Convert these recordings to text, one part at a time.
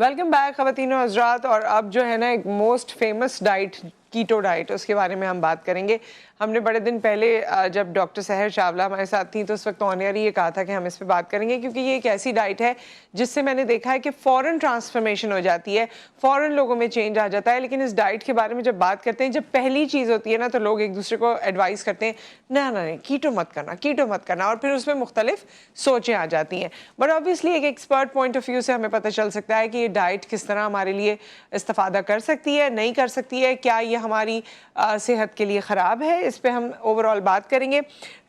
Welcome back ख़वातीन और हज़रात। और अब जो है ना एक most famous diet keto diet, उसके बारे में हम बात करेंगे। हमने बड़े दिन पहले जब डॉक्टर सहर चावला हमारे साथ थी तो उस वक्त ऑन एयर ये कहा था कि हम इस पे बात करेंगे, क्योंकि ये एक ऐसी डाइट है जिससे मैंने देखा है कि फ़ौरन ट्रांसफॉर्मेशन हो जाती है, फ़ौरन लोगों में चेंज आ जाता है। लेकिन इस डाइट के बारे में जब बात करते हैं, जब पहली चीज़ होती है ना, तो लोग एक दूसरे को एडवाइस करते हैं ना ना नहीं कीटो मत करना, कीटो मत करना, और फिर उसमें मुख्तलिफ सोचें आ जाती हैं। बट ऑब्वियसली एक एक्सपर्ट पॉइंट ऑफ व्यू से हमें पता चल सकता है कि ये डाइट किस तरह हमारे लिए इस्तेफादा कर सकती है, नहीं कर सकती है, क्या ये हमारी सेहत के लिए ख़राब है। इस पे हम ओवरऑल बात करेंगे।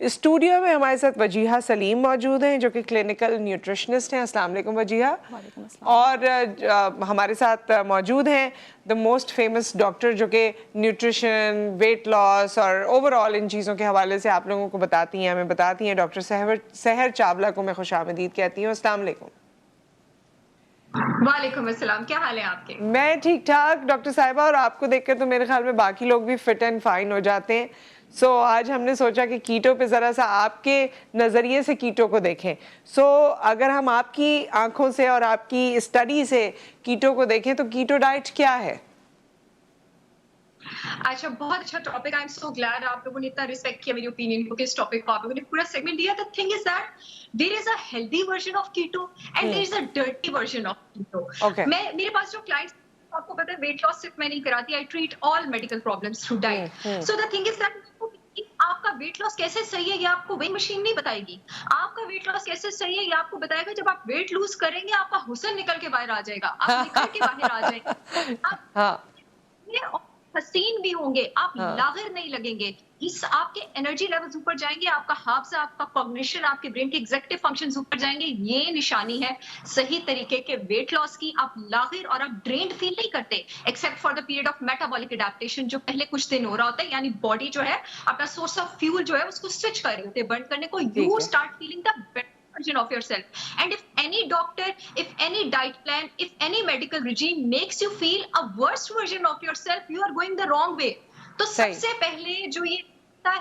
स्टूडियो में हमारे साथ वजीहा सलीम मौजूद हैं, जो कि क्लिनिकल न्यूट्रिशनिस्ट हैं। अस्सलाम वालेकुम वजीहा। और हमारे साथ मौजूद हैं द मोस्ट फेमस डॉक्टर, जो कि न्यूट्रिशन, वेट लॉस और ओवरऑल इन चीज़ों के हवाले से आप लोगों को बताती हैं, हमें बताती हैं। डॉक्टर सहर चावला को मैं खुशामदीद कहती हूँ। अस्सलाम वालेकुम। वालेकुम अस्सलाम, क्या हाल है आपके? मैं ठीक ठाक डॉक्टर साहिबा, और आपको देखकर तो मेरे ख्याल में बाकी लोग भी फिट एंड फाइन हो जाते हैं। आज हमने सोचा कि कीटो पे ज़रा सा आपके नज़रिए से कीटो को देखें। अगर हम आपकी आंखों से और आपकी स्टडी से कीटो को देखें तो कीटो डाइट क्या है? अच्छा, बहुत अच्छा topic. I am so glad आप लोगों ने इतना रिस्पेक्ट किया मेरी ओपिनियन को, इस टॉपिक को आप लोगों ने पूरा सेगमेंट दिया। The thing is that there is a healthy version of keto and there is a dirty version of keto. Okay. मेरे पास जो क्लाइंट्स, आपको पता है, वेट लॉस सिर्फ मैं नहीं कराती, I treat all medical problems through diet. So the thing is that आपका वेट लॉस कैसे सही है ये आपको वेइंग मशीन नहीं बताएगी। आपका वेट लॉस कैसे सही है ये आपको बताएगा जब आप वेट लूज करेंगे, आपका हुस्न निकल के बाहर आ जाएगा, आप निखर के बाहर आ जाएंगे, आप हाँ हसीन भी होंगे, आप हाँ। लागिर नहीं लगेंगे। इस आपके एनर्जी लेवल्स ऊपर जाएंगे, आपका हाफजा, आपका कॉग्निशन, आपके ब्रेन के एग्जीक्यूटिव फंक्शंस ऊपर जाएंगे। ये निशानी है सही तरीके के वेट लॉस की। आप लागिर और आप ड्रेन्ड फील नहीं करते except for the period of metabolic adaptation, जो पहले कुछ दिन हो रहा होता है, यानी बॉडी जो है अपना सोर्स ऑफ फ्यूल जो है उसको स्विच कर रही होती है, बर्न करने को। You start feeling the version of yourself. And if any doctor, if any diet plan, if any medical regime makes you feel a worse version of yourself, you are going the wrong way. तो सबसे पहले जो ये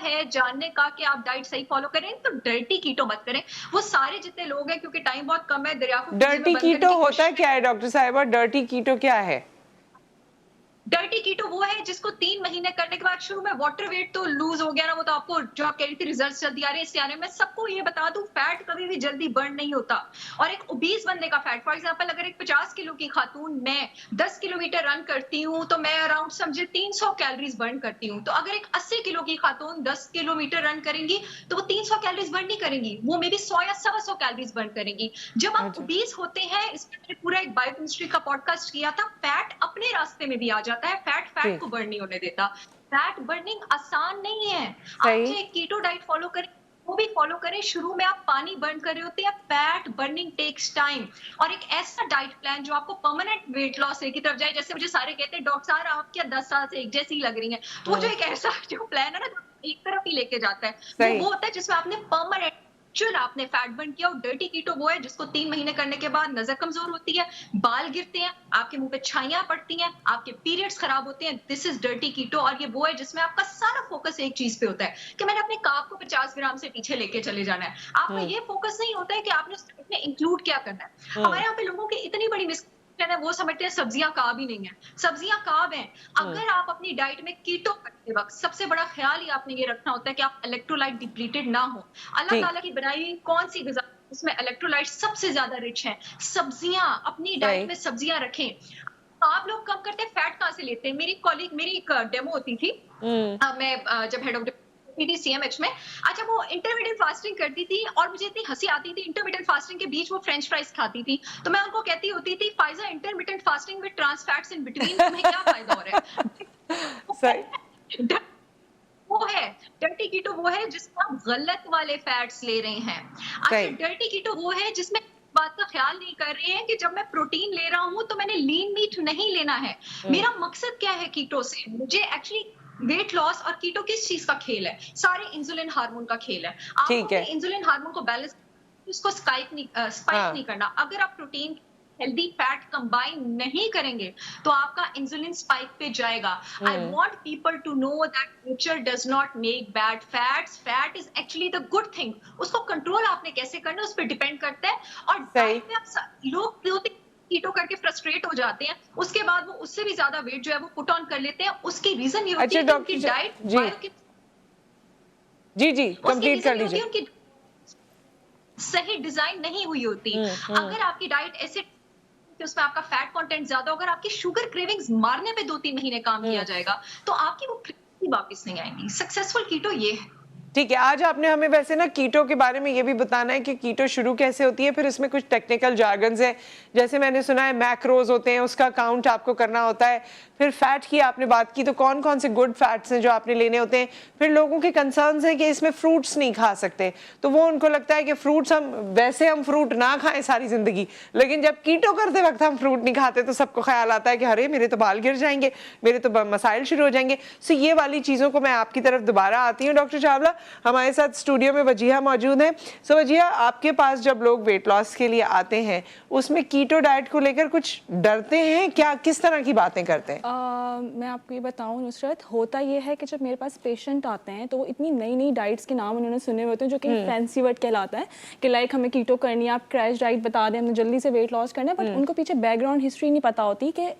है जानने का कि आप डाइट सही फॉलो करें, तो डर्टी कीटो मत करें। वो सारे जितने लोग हैं, क्योंकि टाइम बहुत कम है, दरिया को डर्टी कीटो होता है क्या है डॉक्टर साहिबा? डर्टी कीटो क्या है? डर्टी कीटो वो है जिसको 3 महीने करने के बाद शुरू में वाटर वेट तो लूज हो गया ना, वो तो आपको जो आप कह रही थी रिजल्ट्स जल्दी आ रहे हैं, इससे आ रहे हैं। मैं सबको ये बता दूं, फैट कभी भी जल्दी बर्न नहीं होता। और एक ओबीस बंदे का फैट, फॉर एग्जांपल अगर एक 50 किलो की खातून मैं 10 किलोमीटर रन करती हूँ तो मैं अराउंड समझे 300 कैलोरीज बर्न करती हूँ। तो अगर एक 80 किलो की खातून 10 किलोमीटर रन करेंगी तो वो 300 कैलोरीज बर्न नहीं करेंगी, वो मे बी 100 या 125 कैलोरीज बर्न करेंगी। जब आप ओबीस होते हैं, इसमें मैंने पूरा एक बायोकेमिस्ट्री का पॉडकास्ट किया था, फैट अपने रास्ते में भी आ जाता है, फैट को बर्न नहीं होने देता। फैट बर्निंग आसान नहीं है। आप चाहे कीटो डाइट फॉलो करें, वो भी फॉलो करें, शुरू में आप पानी बर्न कर रहे होते हैं, फैट बर्निंग टेक्स टाइम। और एक ऐसा डाइट प्लान जो आपको परमानेंट वेट लॉस की तरफ जाए, जैसे मुझे सारे कहते हैं डॉक्टर साहब आप क्या 10 साल से एक जैसी लग रही हैं, तो वो जो एक ऐसा जो प्लान है ना, एक तरफ ही लेके जाता है, वो होता है जिसमें आपने परमानेंट आपने फैट बर्न किया। और डर्टी कीटो वो है जिसको 3 महीने करने के बाद नजर कमजोर होती है, बाल गिरते हैं, आपके मुंह पे छाइयां पड़ती हैं, आपके पीरियड्स खराब होते हैं। दिस इज डर्टी कीटो। और ये वो है जिसमें आपका सारा फोकस एक चीज पे होता है कि मैंने अपने कार्ब को 50 ग्राम से पीछे लेके चले जाना है। आपका ये फोकस नहीं होता है कि आपने उस डाइट में इंक्लूड क्या करना है। हमारे यहाँ पे लोगों की इतनी बड़ी है, वो समझते हैं सब्जियां कार्ब ही नहीं है। सब्जियां कार्ब हैं। अगर आप अपनी डाइट में कीटो करते वक्त सबसे बड़ा ख्याल ही आपने ये रखना होता है कि आप इलेक्ट्रोलाइट डिप्लीटेड ना हो। अल्लाह ताला की बनाई हुई कौन सी ग़िज़ा उसमें इलेक्ट्रोलाइट सबसे ज्यादा रिच है? सब्जियां। अपनी डाइट में सब्जियां रखें। आप लोग कम करते हैं, फैट कहां से लेते हैं? मेरी कॉलीग, मेरी एक डेमो होती थी, मैं जब हेड ऑफ सीएमएच में, अच्छा, वो इंटरमीडिएट फास्टिंग करती थी और मुझे इतनी हंसी आती थी। इंटरमीडिएट फास्टिंग के बीच वो फ्रेंच फ्राइज खाती थी, तो मैं उनको कहती होती थी, Faiza intermediate fasting with trans fats in between, तुम्हें क्या फायदा हो रहा है? वो है डर्टी कीटो, वो है जिसमें आप गलत वाले फैट्स ले रहे हैं। अच्छा, डर्टी कीटो वो है जिसमें बात का ख्याल नहीं कर रहे हैं कि जब मैं प्रोटीन ले रहा हूं तो मैंने लीन मीट नहीं लेना है। मेरा मकसद क्या है कीटो से? मुझे एक्चुअली वेट लॉस और कीटो किस चीज का खेल है? सारे इंसुलिन हार्मोन का खेल है। आपको इंसुलिन हार्मोन को बैलेंस, उसको स्पाइक नहीं करना। अगर आप प्रोटीन हेल्दी फैट कंबाइन नहीं करेंगे तो आपका इंसुलिन स्पाइक पे जाएगा। I want people to know that nature does not make bad fats, fat is actually the good thing. उसको कंट्रोल आपने कैसे करना है उस पर डिपेंड करता है। और डाइट में आप लोग कीटो करके फ्रस्ट्रेट हो जाते हैं, उसके बाद वो उससे भी ज्यादा वेट जो है वो पुट ऑन कर लेते हैं। उसकी रीजन ये होती अच्छा है कि उनकी डॉक्टर डाइट जी जी उसकी कंप्लीट कर रीजन ये होती लीजिए। है उनकी सही डिजाइन नहीं हुई होती। अगर आपकी डाइट ऐसे कि उसमें आपका फैट कंटेंट ज्यादा होगा, आपकी शुगर क्रेविंग्स मारने पे 2-3 महीने काम किया जाएगा, तो आपकी वो क्रेविंग वापस नहीं आएंगी। सक्सेसफुल कीटो ये है। ठीक है, आज आपने हमें वैसे ना कीटो के बारे में ये भी बताना है कि कीटो शुरू कैसे होती है, फिर इसमें कुछ टेक्निकल जार्गन्स है, जैसे मैंने सुना है मैक्रोज होते हैं, उसका काउंट आपको करना होता है, फिर फैट की आपने बात की, तो कौन कौन से गुड फैट्स हैं जो आपने लेने होते हैं, फिर लोगों के कंसर्न्स हैं कि इसमें फ्रूट्स नहीं खा सकते, तो वो उनको लगता है कि फ्रूट्स हम फ्रूट ना खाएं सारी जिंदगी, लेकिन जब कीटो करते वक्त हम फ्रूट नहीं खाते तो सबको ख्याल आता है कि अरे मेरे तो बाल गिर जाएंगे, मेरे तो मसाइल शुरू हो जाएंगे। सो ये वाली चीज़ों को मैं आपकी तरफ दोबारा आती हूँ। डॉक्टर चावला, हमारे साथ स्टूडियो में वजीहा मौजूद है। सो वजीहा, आपके पास जब लोग वेट लॉस के लिए आते हैं, उसमें कीटो डाइट को लेकर कुछ डरते हैं क्या, किस तरह की बातें करते हैं? मैं आपको ये बताऊं नुसरत, होता ये है कि जब मेरे पास पेशेंट आते हैं तो वो इतनी नई नई डाइट्स के नाम उन्होंने सुने हुए होते हैं जो कि फैंसी वर्ड कहलाता है कि लाइक हमें कीटो करनी है, आप क्रैश डाइट बता दें, हमें जल्दी से वेट लॉस करना है, बट उनको पीछे बैकग्राउंड हिस्ट्री नहीं पता होती कि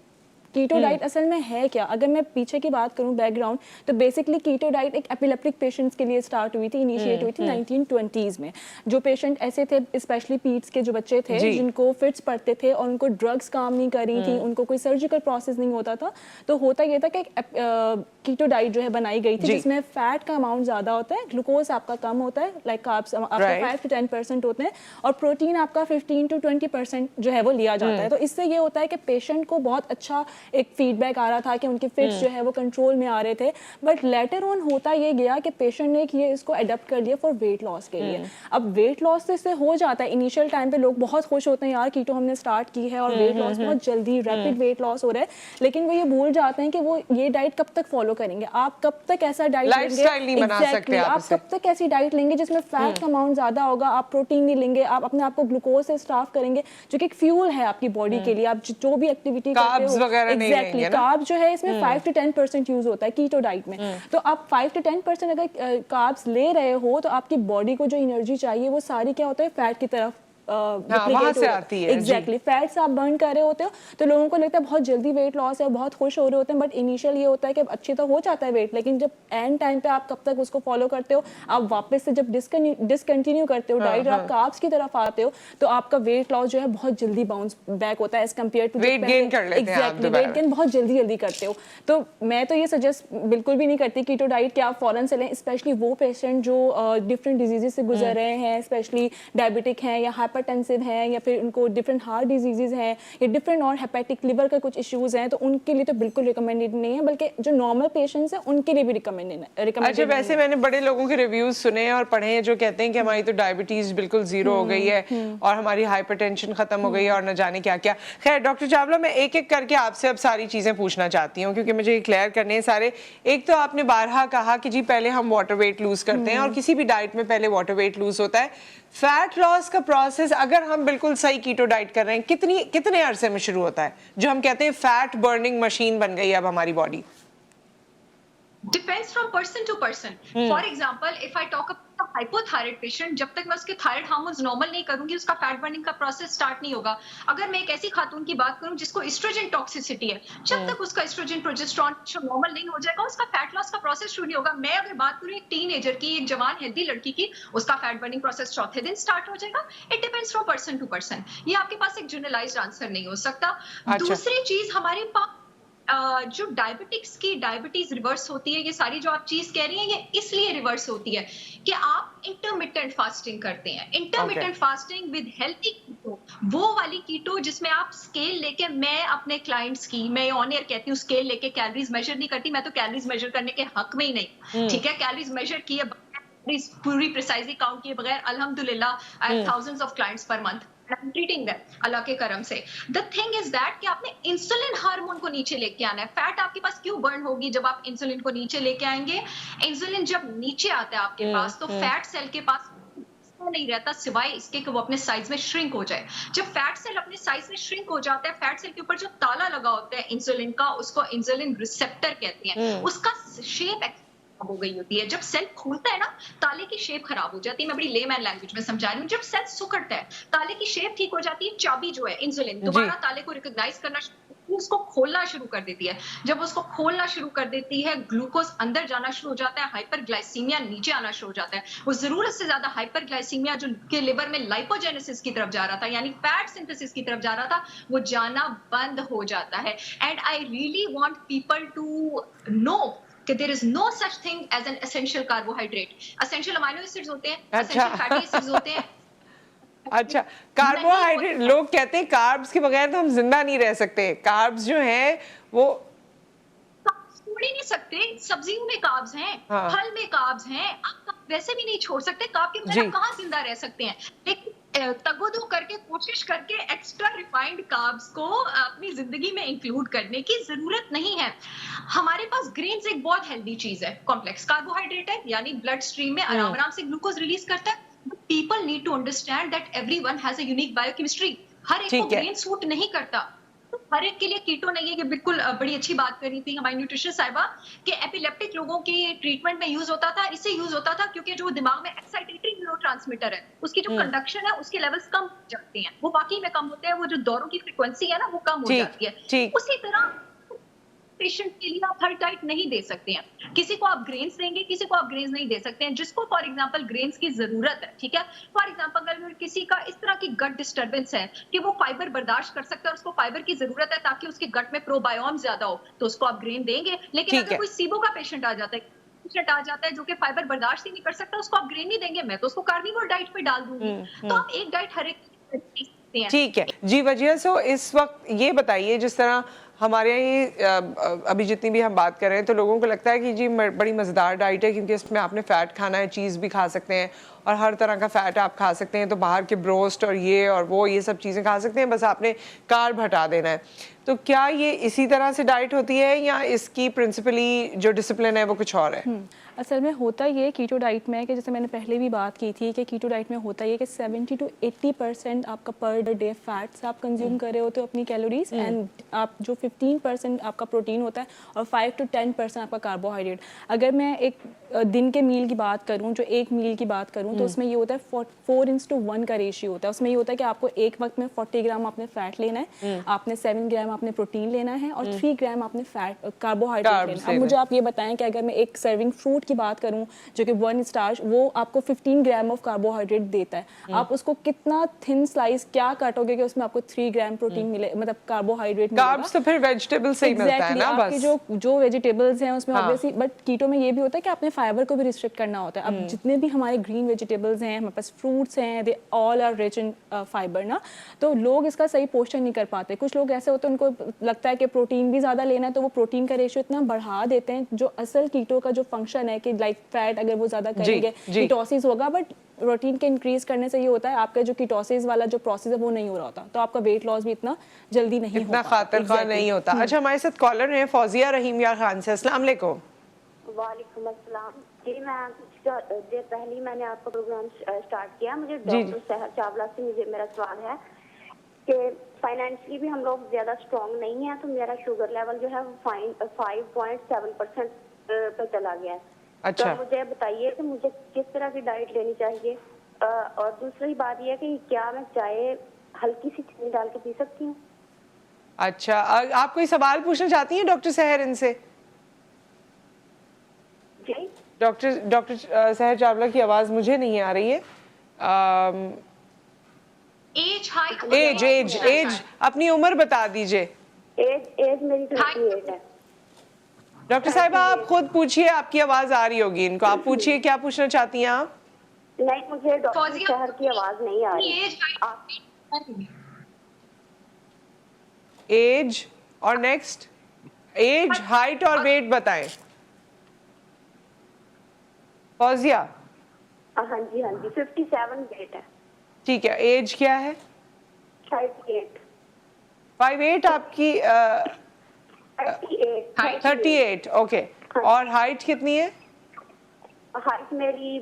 कीटो डाइट असल में है क्या। अगर मैं पीछे की बात करूं बैकग्राउंड, तो बेसिकली कीटो डाइट एक एपिलेप्टिक पेशेंट्स के लिए स्टार्ट हुई थी, इनिशिएट हुई थी 1920s में। जो पेशेंट ऐसे थे, स्पेशली पीड्स के जो बच्चे थे जिनको फिट्स पड़ते थे और उनको ड्रग्स काम नहीं कर रही थी, उनको कोई सर्जिकल प्रोसेस नहीं होता था, तो होता ये था कि कीटो डाइट जो है बनाई गई थी जिसमें फैट का अमाउंट ज्यादा होता है, ग्लूकोज आपका कम होता है, लाइक कार्ब्स आपका 5 to 10% होते हैं, और प्रोटीन आपका 15 to 20% जो है वो लिया जाता है। तो इससे ये होता है कि पेशेंट को बहुत अच्छा एक फीडबैक आ रहा था कि उनके फिट्स जो है वो कंट्रोल में आ रहे थे, बट लेटर ऑन होता ये गया कि पेशेंट ने ये इसको अडॉप्ट कर लिया फॉर वेट लॉस के लिए। अब वेट लॉस तो इससे हो जाता है, इनिशियल टाइम पे लोग बहुत खुश होते हैं, यार कीटो हमने स्टार्ट की है और वेट लॉस बहुत जल्दी रैपिड वेट लॉस हो रहा है, लेकिन वो ये भूल जाते हैं कि वो ये डाइट कब तक फॉलो करेंगे, आप कब तक ऐसा डाइट लेंगे, एग्जैक्टली आप कब तक ऐसी डाइट लेंगे जिसमें फैट का अमाउंट ज्यादा होगा, आप प्रोटीन नहीं लेंगे, आप अपने आप को ग्लूकोज से स्टार्व करेंगे जो कि एक फ्यूल है आपकी बॉडी के लिए, आप जो भी एक्टिविटी करते हो, एग्जैक्टली कार्ब्स जो है इसमें 5 to 10% यूज होता है कीटो डाइट में। तो आप 5 to 10% अगर कार्ब्स ले रहे हो तो आपकी बॉडी को जो एनर्जी चाहिए वो सारी क्या होता है फैट की तरफ वहां से आती है। एग्जैक्टली फैट्स आप बर्न कर रहे होते हो तो लोगों को लगता है बहुत जल्दी वेट लॉस है, बहुत खुश हो रहे होते हैं, बट इनिशियल ये होता है कि अच्छी तो हो जाता है वेट, लेकिन जब एंड टाइम पे आप कब तक उसको फॉलो करते हो, आप वापस से जब डिसकंटिन्यू करते हो डाइट और आप कार्ब्स की तरफ आते हो तो आपका वेट लॉस जो है बहुत जल्दी बाउंस बैक होता है as compare to weight gain कर लेते हैं। एग्जैक्टली वेट गेन बहुत जल्दी जल्दी करते हो। तो मैं तो ये सजेस्ट बिल्कुल भी नहीं करती कीटो डाइट कि आप फॉरन से लें, स्पेशली वो पेशेंट जो डिफरेंट डिजीजेस से गुजर रहे हैं, स्पेशली डायबिटिक हैं या हाइपरटेंसिव हैं या फिर उनको डिफरेंट हार्ट डिजीजेज हैं या डिफरेंट और हेपेटिक लिवर का कुछ इश्यूज हैं, तो उनके लिए तो बिल्कुल रिकमेंडेड नहीं है, बल्कि जो नॉर्मल पेशेंट्स हैं उनके लिए भी रिकमेंडेड। अच्छा, वैसे मैंने बड़े लोगों के रिव्यूज सुने हैं और पढ़े हैं जो कहते हैं कि हमारी तो डायबिटीज बिल्कुल जीरो हो गई है और हमारी हाइपरटेंशन खत्म हो गई है और न जाने क्या क्या। खैर डॉक्टर चावला, मैं एक एक करके आपसे अब सारी चीजें पूछना चाहती हूँ क्योंकि मुझे क्लियर करने हैं सारे। एक तो आपने बारहा कहा कि जी पहले हम वाटर वेट लूज करते हैं और किसी भी डाइट में पहले वाटर वेट लूज होता है। फैट लॉस का प्रोसेस अगर हम बिल्कुल सही कीटो डाइट कर रहे हैं कितने अरसे में शुरू होता है, जो हम कहते हैं फैट बर्निंग मशीन बन गई है अब हमारी body? Depends from person to person. For example, if I talk about a hypothyroid patient, जब तक मैं उसके थायराइड हार्मोन्स नॉर्मल नहीं करूंगी उसका फैट बर्निंग का प्रोसेस स्टार्ट नहीं होगा। अगर मैं एक ऐसी खातून की बात करूं जिसको एस्ट्रोजन टॉक्सिसिटी है, जब तक उसका एस्ट्रोजन प्रोजेस्टेरॉन नॉर्मल नहीं हो जाएगा उसका फैट लॉस का प्रोसेस शुरू नहीं होगा। मैं अगर बात करूं एक टीनेजर की, एक जवान हेल्दी लड़की की, उसका फैट बर्निंग प्रोसेस चौथे दिन स्टार्ट हो जाएगा। It depends from person to person, ये आपके पास एक जनरलाइज्ड आंसर नहीं हो सकता। दूसरी चीज, हमारे पास जो डायबिटिक्स की डायबिटीज रिवर्स होती है, ये सारी जो आप चीज कह रही हैं ये इसलिए रिवर्स होती है कि आप इंटरमिटेंट फास्टिंग करते हैं। इंटरमिटेंट फास्टिंग विद हेल्थी कीटो, वो वाली कीटो जिसमें आप स्केल लेके, मैं अपने क्लाइंट्स की, मैं ऑन एयर कहती हूँ स्केल लेके कैलोरीज मेजर नहीं करती, मैं तो कैलोरीज मेजर करने के हक में ही नहीं, ठीक है। कैलोरीज मेजर किए पूरी प्रिसाइजली काउंट किए बगैर अल्हम्दुलिल्लाह I have thousands of clients per month, I'm treating them अल्लाह के करम से। The thing is that कि आपने इंसुलिन हार्मोन को नीचे लेके आना है। फैट आपके पास क्यों बर्न होगी जब आप इंसुलिन को नीचे लेके आएंगे? इंसुलिन जब नीचे आता है आपके पास तो फैट सेल के पास नहीं रहता सिवाय इसके कि वो अपने साइज में श्रिंक हो जाए। जब फैट सेल अपने साइज में श्रिंक हो जाता है, फैट सेल के ऊपर जो ताला लगा होता है इंसुलिन का, उसको इंसुलिन रिसेप्टर कहते हैं, उसका शेप हो गई होती है। जब सेल खुलता है ना, ताले की शेप खराब हो जाती है। मैं बड़ी लेमैन लैंग्वेज में समझा रही हूँ। जब सेल सिकुड़ता है, ताले की शेप ठीक हो जाती है, चाबी जो है इंसुलिन जी दोबारा ताले को रिकॉग्नाइज करना उसको खोलना शुरू कर देती है। जब उसको खोलना शुरू कर देती है, ग्लूकोज अंदर जाना शुरू हो जाता है, हाइपरग्लाइसीमिया नीचे आना शुरू हो जाता है। वो जरूरत से ज्यादा हाइपरग्लाइसीमिया जो के लिवर में लाइपोजेनेसिस की तरफ जा रहा था, यानी फैट सिंथेसिस की तरफ जा रहा था, वो जाना बंद हो जाता है। And I really want people to know कि there is no such thing as an essential carbohydrate. Essential amino acids होते हैं, अच्छा एसेंशियल फैटी एसिड्स होते हैं। अच्छा, नहीं कार्बोहाइड्रेट होते। लोग कहते हैं कार्ब्स के बगैर तो हम जिंदा नहीं रह सकते। कार्ब्स जो हैं वो छोड़ ही नहीं सकते। सब्जियों में कार्ब्स हैं, हाँ फल में कार्ब्स हैं, आप वैसे भी नहीं छोड़ सकते। कार्ब के बगैर जी आप कहाँ जिंदा रह सकते हैं? लेकिन तगोदो करके कोशिश करके एक्स्ट्रा रिफाइंड कार्ब्स को अपनी जिंदगी में इंक्लूड करने की जरूरत नहीं है। हमारे पास ग्रेन्स एक बहुत हेल्दी चीज है, कॉम्प्लेक्स कार्बोहाइड्रेट है, यानी ब्लड स्ट्रीम में आराम आराम से ग्लूकोज रिलीज करता है। People need to understand that everyone has a unique biochemistry. हर एक को ठीक है ग्रेन सूट नहीं करता। तो हर एक के लिए कीटो नहीं है। कि बिल्कुल बड़ी अच्छी बात करी थी हमारी न्यूट्रिशन साहिबा कि एपिलेप्टिक लोगों की ट्रीटमेंट में यूज होता था। इससे यूज होता था क्योंकि जो दिमाग में एक्साइटेटरी न्यूरोट्रांसमीटर है, उसकी जो कंडक्शन है, उसके लेवल्स कम हो जाते हैं। वो वाकई में कम होते हैं। वो जो दौरों की फ्रीक्वेंसी है ना, वो कम हो ठीक जाती है। ठीक उसी तरह पेशेंट के लिए आप हर डाइट नहीं दे सकते हैं। किसी को आप ग्रेन्स देंगे, किसी को आप ग्रेन्स नहीं दे सकते हैं। जिसको फॉर एग्जांपल ग्रेन्स की जरूरत है, ठीक है, फॉर एग्जांपल अगर किसी का इस तरह की गट डिस्टर्बेंस है कि वो फाइबर बर्दाश्त कर सकता है, उसको फाइबर की जरूरत है ताकि उसके गट में प्रोबायोम ज्यादा हो, तो उसको आप ग्रेन देंगे। लेकिन ठीक अगर है कोई सीबो का पेशेंट आ जाता है, जो कि फाइबर बर्दाश्त ही नहीं कर सकता, उसको आप ग्रेन नहीं देंगे। मैं तो उसको कार्निवोर डाइट पे डाल दूंगी। तो आप एक डाइट हर एक दे सकते हैं। ठीक है जी। वजह सो इस वक्त ये बताइए, जिस तरह हमारे यहाँ ये अभी जितनी भी हम बात कर रहे हैं तो लोगों को लगता है कि जी बड़ी मज़ेदार डाइट है क्योंकि इसमें आपने फ़ैट खाना है, चीज़ भी खा सकते हैं और हर तरह का फ़ैट आप खा सकते हैं। तो बाहर के ब्रोस्ट और ये और वो ये सब चीज़ें खा सकते हैं, बस आपने कार्ब हटा देना है। तो क्या ये इसी तरह से डाइट होती है या इसकी प्रिंसिपली जो डिसिप्लिन है वो कुछ और है? असल में होता ये कीटो डाइट में है कि जैसे मैंने पहले भी बात की थी कि कीटो डाइट में होता ये कि 70 to 80% आपका पर डे फैट्स आप कंज्यूम कर रहे होते हो अपनी कैलोरीज, एंड आप जो 15% आपका प्रोटीन होता है और 5 to 10% आपका कार्बोहाइड्रेट। अगर मैं एक दिन के मील की बात करूं, जो एक मील की बात करूं, तो उसमें ये होता है 4:1 का रेशियो होता है। उसमें ये होता है कि आपको एक वक्त में 40 ग्राम आपने फैट लेना है, आपने 7 ग्राम आपने प्रोटीन लेना है और 3 ग्राम आपने फैट कार्बोहाइड्रेट लेना है। अब मुझे आप ये बताएं कि अगर मैं एक सर्विंग फ्रूट की बात करूं जो कि 1 स्टार्च, वो आपको 15 ग्राम ऑफ कार्बोहाइड्रेट देता है, आप उसको कितना थिन स्लाइस क्या काटोगे कि उसमें आपको 3 ग्राम प्रोटीन मिले, मतलब कार्बोहाइड्रेट मिलेगा। कार्ब्स तो फिर वेजिटेबल से ही मिलता है ना, आपके बस जो वेजिटेबल्स हैं उसमें हाँ। ऑब्वियसली, बट कीटो में ये भी होता है कि आपने फाइबर को भी रिस्ट्रिक्ट करना होता है। अब जितने भी हमारे ग्रीन वेजिटेबल्स हैं, हमारे पास फ्रूट्स हैं, they all are rich in fibre ना, तो लोग इसका सही पोषण नहीं कर पाते। कुछ लोग ऐसे होते हैं उनको लगता है कि प्रोटीन भी ज़्यादा लेना है, तो वो प्रोटीन का रेशियो इतना बढ़ा देते हैं। जो असल कीटो का जो फंक्शन है कि लाइक फैट अगर वो ज़्यादा करेंगे कीटोसिस होगा, बट प्रोटीन के इंक्रीज करने से ये होता है आपका जो कीटोसिस वाला जो प्रोसेस है वो नहीं हो रहा होता, तो आपका वेट लॉस भी इतना जल्दी नहीं इतना होता। खातिर खां नहीं होता। अच्छा, हमारे साथ कॉलर हैं फौजिया रहीम यार खान से। अस्सलाम वालेकुम। वालेकुम अस्सलाम जी। मैं कुछ देर पहले मैंने आपका प्रोग्राम स्टार्ट किया। मुझे जी, डॉक्टर सहर चावला से मेरा सवाल है कि फाइनेंशियली भी हम लोग ज्यादा स्ट्रॉन्ग नहीं है, तो मेरा शुगर लेवल जो है वो 5.7% पे चला गया है। अच्छा। तो मुझे बताइए कि मुझे किस तरह की डाइट लेनी चाहिए, और दूसरी बात यह है कि क्या मैं चाय हल्की सी चीनी डाल के पी सकती हूँ? अच्छा, आप कोई सवाल पूछना चाहती हैं डॉक्टर सहर इनसे? जी डॉक्टर सहर चावला की आवाज मुझे नहीं आ रही है। एज हाइट एज अपनी उम्र बता दीजिए। एज मेरी 38 है। डॉक्टर साहिबा आप खुद पूछिए, आपकी आवाज आ रही होगी इनको। आप पूछिए, क्या पूछना चाहती हैं आप? नहीं, मुझे डॉक्टर सहर की आवाज नहीं आ रही। एज और नेक्स्ट, एज, हाइट और वेट बताएं फौजिया। हाँ जी 57 वेट है। ठीक है, एज क्या है? 38 5'8" आपकी 38, ओके। और हाइट कितनी है? हाइट मेरी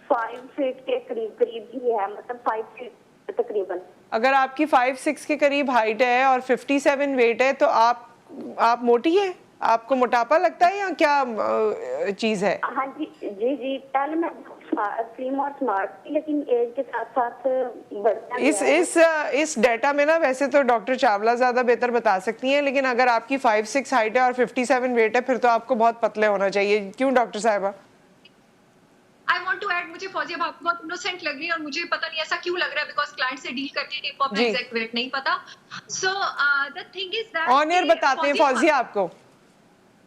5 फीट के करीब ही है, मतलब 5 फीट तकरीबन। अगर आपकी 5'6" के करीब हाइट है और 57 वेट है तो आप मोटी है? आपको मोटापा लगता है या क्या चीज है? हाँ जी जी जी, पहले मैं स्लिम और स्मार्ट थी, लेकिन एज के साथ साथ बढ़ता इस गया है। इस इस डेटा में ना वैसे तो डॉक्टर चावला ज्यादा बेहतर बता सकती हैं, लेकिन अगर आपकी 5'6" हाइट है और 57 वेट है, फिर तो आपको बहुत पतले होना चाहिए। क्यों डॉक्टर साहिबा? आई वांट टू ऐड, मुझे फौजिया भाभी बहुत इनोसेंट लग रही है और मुझे पता नहीं ऐसा क्यों लग रहा है, बिकॉज क्लाइंट से डील करके इनको अपना जी। एग्जैक्ट वेट नहीं पता। So the thing is that on air बताते हैं फौजिया आपको।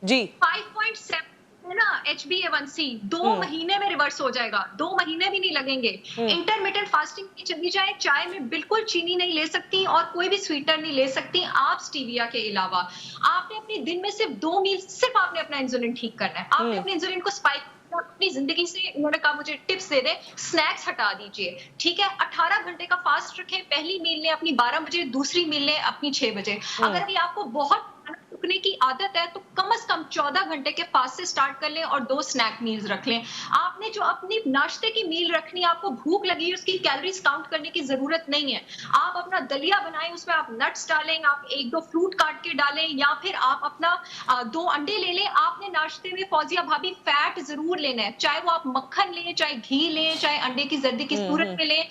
जी 5.7 है ना HbA1c 2 महीने में रिवर्स हो जाएगा, 2 महीने भी नहीं लगेंगे। इंटरमिटेंट फास्टिंग की चली जाए, चाय में बिल्कुल चीनी नहीं ले सकती और कोई भी स्वीटनर नहीं ले सकती आप स्टीविया के अलावा। आपने अपने दिन में सिर्फ 2 मील, सिर्फ आपने अपना इंसुलिन ठीक करना है। आपने अपने इंसुलिन को स्पाइक अपनी जिंदगी से, उन्होंने कहा मुझे टिप्स दे दे, स्नैक्स हटा दीजिए, ठीक है। 18 घंटे का फास्ट रखें, पहली मील लें अपनी 12 बजे, दूसरी मील लें अपनी 6 बजे। अगर अभी आपको बहुत रुकने की आदत है तो कम से कम 14 घंटे के फास्ट से स्टार्ट कर लें और 2 स्नैक मील्स रख लें। आपने जो अपनी नाश्ते की मील रखनी है, आपको भूख लगी है, उसकी कैलोरीज काउंट करने की जरूरत नहीं है। आप अपना दलिया बनाएं, उसमें आप नट्स डालें, आप 1-2 फ्रूट काट के डालें, या फिर आप अपना 2 अंडे ले लें। आपने नाश्ते में फौजिया भाभी फैट जरूर लेना है, चाहे वो आप मक्खन लें, चाहे घी लें, चाहे अंडे की जर्दी की सूरत में लें,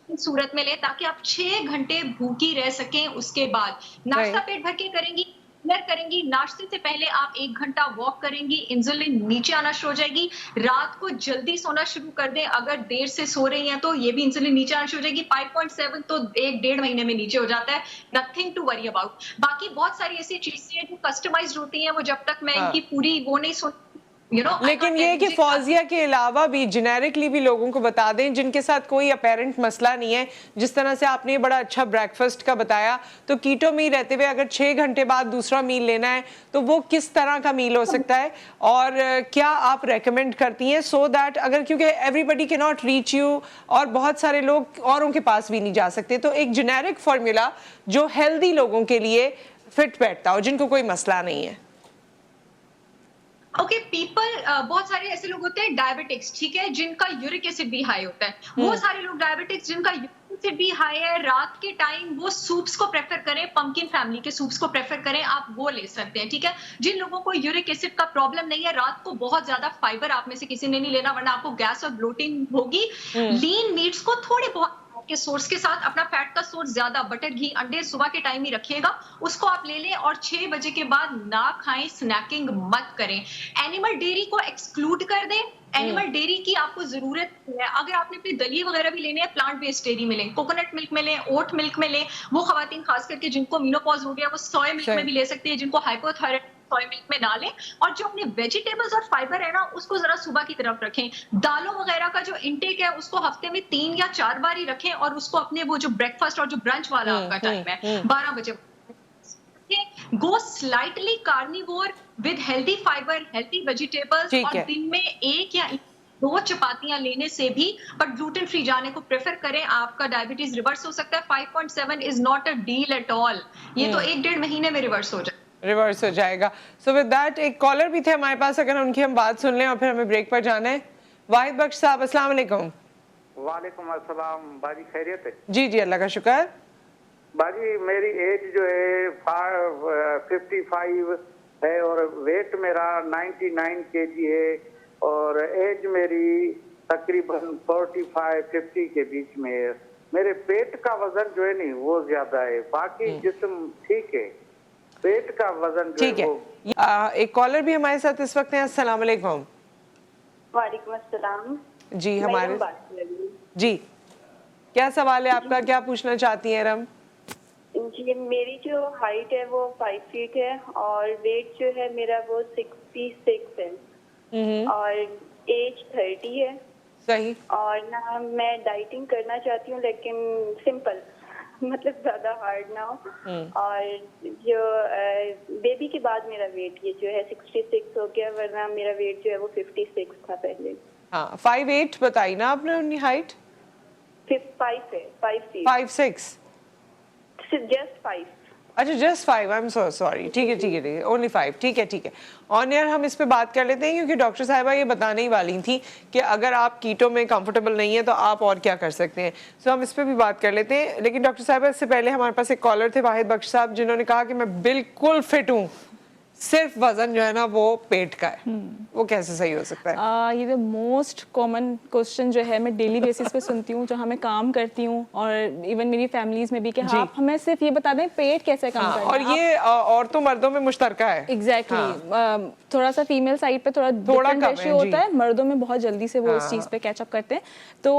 सूरत में ले, ताकि आप 6 घंटे भूखी रह सकें। उसके बाद नाश्ता पेट भर के करेंगी, करेंगी, नाश्ते से पहले आप 1 घंटा वॉक करेंगी, इंसुलिन नीचे आना शुरू हो जाएगी। रात को जल्दी सोना शुरू कर दें, अगर देर से सो रही हैं तो ये भी इंसुलिन नीचे आना शुरू हो जाएगी। 5.7 तो 1-1.5 महीने में नीचे हो जाता है, नथिंग टू वरी अबाउट। बाकी बहुत सारी ऐसी चीजें हैं जो कस्टमाइज्ड होती हैं, वो जब तक मैं इनकी पूरी वो नहीं सुन लेकिन ये कि फौजिया के अलावा भी जेनेरिकली भी लोगों को बता दें जिनके साथ कोई अपेरेंट मसला नहीं है। जिस तरह से आपने बड़ा अच्छा ब्रेकफास्ट का बताया, तो कीटो में रहते हुए अगर 6 घंटे बाद दूसरा मील लेना है तो वो किस तरह का मील हो सकता है और क्या आप रेकमेंड करती हैं, सो दैट अगर, क्योंकि everybody can not reach you और बहुत सारे लोग औरों के पास भी नहीं जा सकते, तो एक जेनेरिक फॉर्मूला जो हेल्दी लोगों के लिए फिट बैठता हो, जिनको कोई मसला नहीं है। ओके पीपल, बहुत सारे ऐसे लोग होते हैं डायबिटिक्स, ठीक है, जिनका यूरिक एसिड भी हाई होता है। वो सारे लोग डायबिटिक्स जिनका यूरिक एसिड भी हाई है, रात के टाइम वो सूप्स को प्रेफर करें, पंपकिन फैमिली के सूप्स को प्रेफर करें, आप वो ले सकते हैं, ठीक है। जिन लोगों को यूरिक एसिड का प्रॉब्लम नहीं है, रात को बहुत ज्यादा फाइबर आप में से किसी ने नहीं लेना, वरना आपको गैस और ब्लोटिंग होगी। लीन मीट्स को थोड़े बहुत के सोर्स के साथ, अपना फैट का सोर्स ज्यादा, बटर, घी, अंडे सुबह के टाइम ही रखिएगा, उसको आप ले लें और 6 बजे के बाद ना खाएं, स्नैकिंग मत करें। एनिमल डेयरी को एक्सक्लूड कर दें, एनिमल डेयरी की आपको जरूरत है। अगर आपने अपने दलिए वगैरह भी लेने हैं, प्लांट बेस्ड डेयरी में लें, कोकोनट मिल्क में लें, ओट मिल्क में लें। वो खवातीन खास करके जिनको मेनोपॉज हो गया वो सोया मिल्क में भी ले सकती है, जिनको हाइपोथायराइड सोया मिल्क में डालें। और जो अपने वेजिटेबल्स और फाइबर है ना, उसको जरा सुबह की तरफ रखें। दालों वगैरह का जो इंटेक है उसको हफ्ते में 3 या 4 बार ही रखें, और उसको अपने वो जो ब्रेकफास्ट और जो ब्रंच वाला आपका टाइम है 12 बजे, go slightly carnivore with healthy fibre, healthy vegetables, और दिन में 1 या 2 चपातियां लेने से भी, बट ग्लूटेन फ्री जाने को प्रेफर करें। आपका डायबिटीज रिवर्स हो सकता है। 5.7 is not a deal at all, ये तो 1-1.5 महीने में रिवर्स हो जाए, रिवर्स हो जाएगा। सो विद दैट एक कॉलर भी थे हमारे पास, अगर उनकी हम बात सुन लें और फिर हमें ब्रेक पर जाना है। वाहिद बख्श साहब, अस्सलाम वालेकुम। वालेकुम अस्सलाम बाजी, खैरियत है? जी जी, अल्लाह का शुक्र। बाजी मेरी एज जो है 55 है और वेट मेरा 99 kg है, और एज मेरी तकरीबन 45-50 के बीच में है। मेरे पेट का वजन जो है नहीं वो ज्यादा है, बाकी जिस्म ठीक है, पेट का वजन जो ठीक है। एक कॉलर भी हमारे साथ इस वक्त हैं। अस्सलाम वालेकुम। वालेकुम अस्सलाम जी, हमारे जी, क्या सवाल है आपका, क्या पूछना चाहती हैं रम? जी, मेरी जो हाइट है वो 5 फीट है और वेट जो है मेरा वो 66 है और एज 30 है। सही। और ना मैं डाइटिंग करना चाहती हूँ, लेकिन सिंपल, मतलब ज्यादा हार्ड ना हो। और जो बेबी के बाद मेरा वेट ये जो है 66 हो गया, वरना मेरा वेट जो है वो 56 था पहले। हाँ, 5'8" बताई ना आपने अपनी हाइट? 5 है, 5 फीट। 5'6"? जस्ट 5। अच्छा, just 5, I am so sorry. ठीक है ठीक है ठीक है, ओनली 5। ठीक है ठीक है। ऑन एयर हम इस पे बात कर लेते हैं, क्योंकि डॉक्टर साहिबा ये बताने ही वाली थी कि अगर आप कीटो में कंफर्टेबल नहीं है तो आप और क्या कर सकते हैं। सो हम इस पे भी बात कर लेते हैं। लेकिन डॉक्टर साहिबा, इससे पहले हमारे पास एक कॉलर थे वाहिद बख्श साहब, जिन्होंने कहा कि मैं बिल्कुल फिट हूँ, सिर्फ वजन जो है ना वो पेट का है, वो कैसे सही हो सकता है? ये द मोस्ट कॉमन क्वेश्चन जो है मैं डेली बेसिस पे सुनती हूँ जहाँ मैं काम करती हूँ और इवन मेरी फैमिलीज में भी कि आप हमें सिर्फ ये बता दें पेट कैसे कम करना है। और ये औरतों मर्दों में मुश्तरका है। एग्जैक्टली थोड़ा सा फीमेल साइड पे थोड़ा कम है, रेशियो होता है, मर्दों में बहुत जल्दी से वो इस चीज़ पे कैचअप करते हैं। तो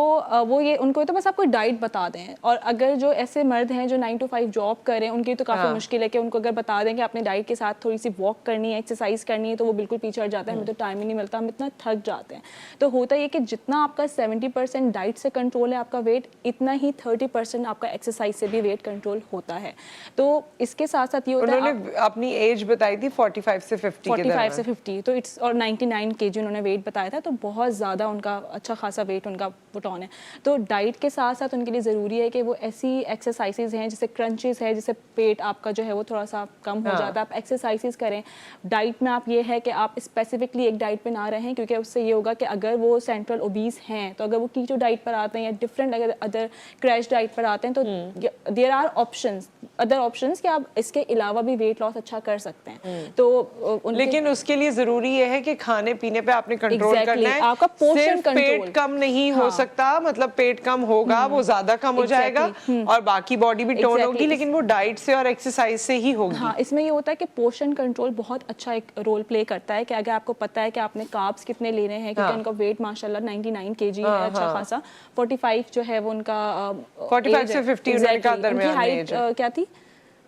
वो ये उनको तो बस आपको डाइट बता दें, और अगर जो ऐसे मर्द हैं जो 9 to 5 जॉब कर रहे हैं उनकी तो काफ़ी मुश्किल है कि उनको अगर बता दें कि आपने डाइट के साथ थोड़ी सी वॉक करनी है, एक्सरसाइज करनी है, तो वो बिल्कुल पीछे हट जाता है, हमें तो टाइम ही नहीं मिलता, हम इतना थक जाते हैं। तो होता ये कि जितना आपका 70% डाइट से कंट्रोल है आपका वेट, इतना ही 30% आपका एक्सरसाइज से भी वेट कंट्रोल होता है। तो इसके साथ साथ ये होता है, उन्होंने अपनी एज बताई थी 45 से 50 के 45 से 50, तो इट्स और 99 kg उन्होंने वेट बताया था, तो बहुत ज़्यादा उनका अच्छा खासा वेट उनका पुट ऑन है। तो डाइट के साथ साथ उनके लिए ज़रूरी है कि वो ऐसी एक्सरसाइजेज हैं जैसे क्रंचेस है, जिससे पेट आपका जो है वो थोड़ा सा कम हो जाता है, आप एक्सरसाइजेज करें। डाइट में आप ये है कि आप स्पेसिफिकली एक डाइट पे ना रहें, क्योंकि उससे ये होगा कि अगर वो सेंट्रल ओबीस हैं तो अगर वो कीटो डाइट पर आते हैं या डिफरेंट अगर अदर क्रैश डाइट पर आते हैं तो there are options, other options कि आप इसके अलावा भी वेट लॉस अच्छा कर सकते हैं। तो लेकिन उसके लिए जरूरी ये है कि खाने पीने पे आपने कंट्रोल करना है। आपका पोर्शन सिर्फ कंट्रोल, पेट कम नहीं हो सकता, मतलब पेट कम होगा वो ज्यादा कम हो जाएगा और बाकी बॉडी भी टोन होगी, लेकिन वो डाइट से और एक्सरसाइज से ही होगी। हाँ, इसमें ये होता है कि पोर्शन कंट्रोल बहुत अच्छा एक रोल प्ले करता है कि अगर आपको पता है कि आपने कार्ब्स कितने लेने हैं, क्योंकि उनका वेट माशाल्लाह 99 kg है, अच्छा खासा। 45 जो है वो उनका 45 से 50 उन्होंने कहा दरमियान में हाइट क्या थी,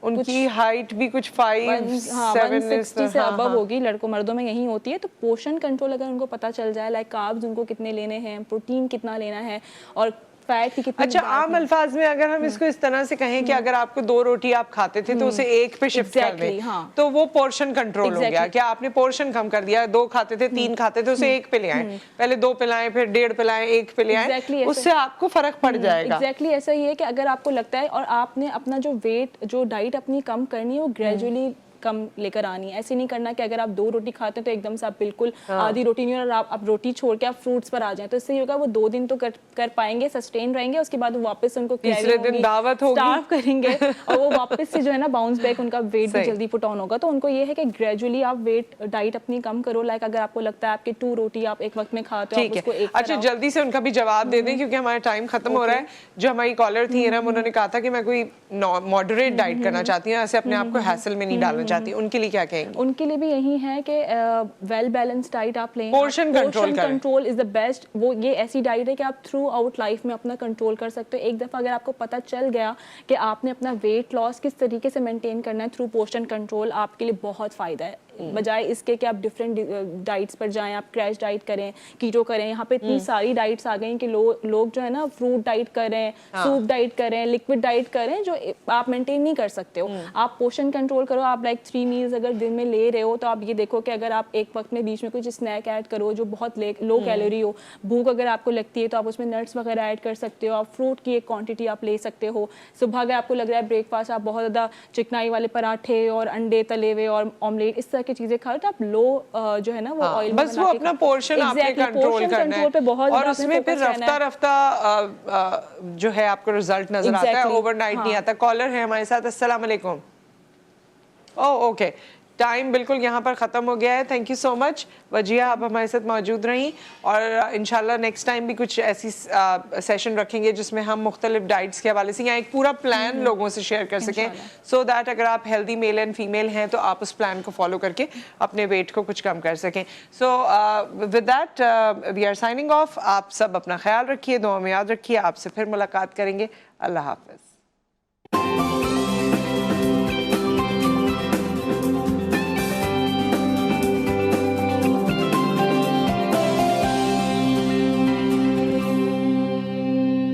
उनकी हाइट भी कुछ 160 से अबव होगी, लड़कों मर्दों में यही होती है। तो पोर्शन कंट्रोल अगर उनको पता चल जाए, लाइक कार्ब्स उनको कितने लेने हैं, प्रोटीन कितना लेना है और फैट की कितनी। अच्छा, आम अल्फाज में अगर हम इसको इस तरह से कहें कि अगर आपको 2 रोटी आप खाते थे तो उसे 1 पे शिफ्ट कर दें, तो वो पोर्शन कंट्रोल हो गया। क्या आपने पोर्शन कम कर दिया, 2 खाते थे 3 खाते थे उसे 1 पे ले आए, पहले 2 पे लाए फिर 1.5 पे लाए 1 पे ले आए, उससे आपको फर्क पड़ जाएगा। एग्जैक्टली ऐसा ही है कि अगर आपको लगता है और आपने अपना जो वेट जो डाइट अपनी कम करनी है वो ग्रेजुअली कम लेकर आनी है। ऐसे नहीं करना कि अगर आप 2 रोटी खाते हैं तो एकदम से आप बिल्कुल आधी रोटी नहीं, और आप रोटी छोड़ के आप फ्रूट्स पर आ जाएं, तो इससे ये होगा वो 2 दिन तो कर पाएंगे, सस्टेन रहेंगे, उसके बाद वापस उनको तीसरे दिन दावत होगी, स्टार्व करेंगे और वो वापस से जो है ना बाउंस बैक, उनका वेट भी जल्दी पुट ऑन होगा। तो उनको ये है कि ग्रेजुअली आप वेट डाइट अपनी कम करो। लाइक अगर आपको लगता है आपके 2 रोटी आप एक वक्त में खाते हो, आप उसको एक अच्छा जल्दी से उनका भी जवाब दे दें क्योंकि हमारा टाइम खत्म हो रहा है। जो हमारी कॉलर थी ना, उन्होंने कहा था कि मैं कोई मॉडरेट डाइट करना चाहती हूँ, ऐसे अपने आप को हैसल में नहीं डालना चाहती, उनके लिए क्या कहेंगे? उनके लिए भी यही है कि वेल बैलेंस डाइट आप लें, portion control is the best. वो ये ऐसी डाइट है कि आप थ्रू आउट लाइफ में अपना कंट्रोल कर सकते हो। एक दफ़ा अगर आपको पता चल गया कि आपने अपना वेट लॉस किस तरीके से मेंटेन करना है थ्रू पोर्शन कंट्रोल, आपके लिए बहुत फ़ायदा है। बजाय इसके कि आप डिफरेंट डाइट्स पर जाएं, आप क्रैश डाइट करें, कीटो करें, यहाँ पे इतनी सारी डाइट्स आ गई कि लोग जो है ना फ्रूट डाइट करें, सूप डाइट करें, लिक्विड डाइट करें, जो आप मेंटेन नहीं कर सकते हो। आप पोर्शन कंट्रोल करो। आप लाइक 3 मील्स अगर दिन में ले रहे हो तो आप ये देखो कि अगर आप एक वक्त में बीच में कुछ स्नैक ऐड करो जो बहुत लो कैलोरी हो, भूख अगर आपको लगती है तो आप उसमें नट्स वगैरह ऐड कर सकते हो, आप फ्रूट की एक क्वांटिटी आप ले सकते हो। सुबह अगर आपको लग रहा है ब्रेकफास्ट आप बहुत ज़्यादा चिकनाई वाले पराठे और अंडे तले हुए और ऑमलेट इस तरह की चीज़ें खा रहे हो तो आप लो जो है ना वो ऑयल बस वो अपना पोर्शन आपने कंट्रोल करना है और उसमें फिर रफ्ता रफ्ता जो है आपको रिजल्ट नजर आता है, ओवरनाइट नहीं आता। कॉलर है हमारे साथ, अस्सलाम वालेकुम। ओके, टाइम बिल्कुल यहाँ पर ख़त्म हो गया है। Thank you so much Wajiha, आप हमारे साथ मौजूद रहीं और इंशाल्लाह नेक्स्ट टाइम भी कुछ ऐसी सेशन रखेंगे जिसमें हम मुख्तलिफ डाइट्स के हवाले से या एक पूरा प्लान लोगों से शेयर कर सकें, सो दैट अगर आप हेल्दी मेल एंड फीमेल हैं तो आप उस प्लान को फॉलो करके अपने वेट को कुछ कम कर सकें। So with that we are signing off. आप सब अपना ख्याल रखिए, दुआ में याद रखिए, आपसे फिर मुलाकात करेंगे। अल्लाह हाफ़िज़।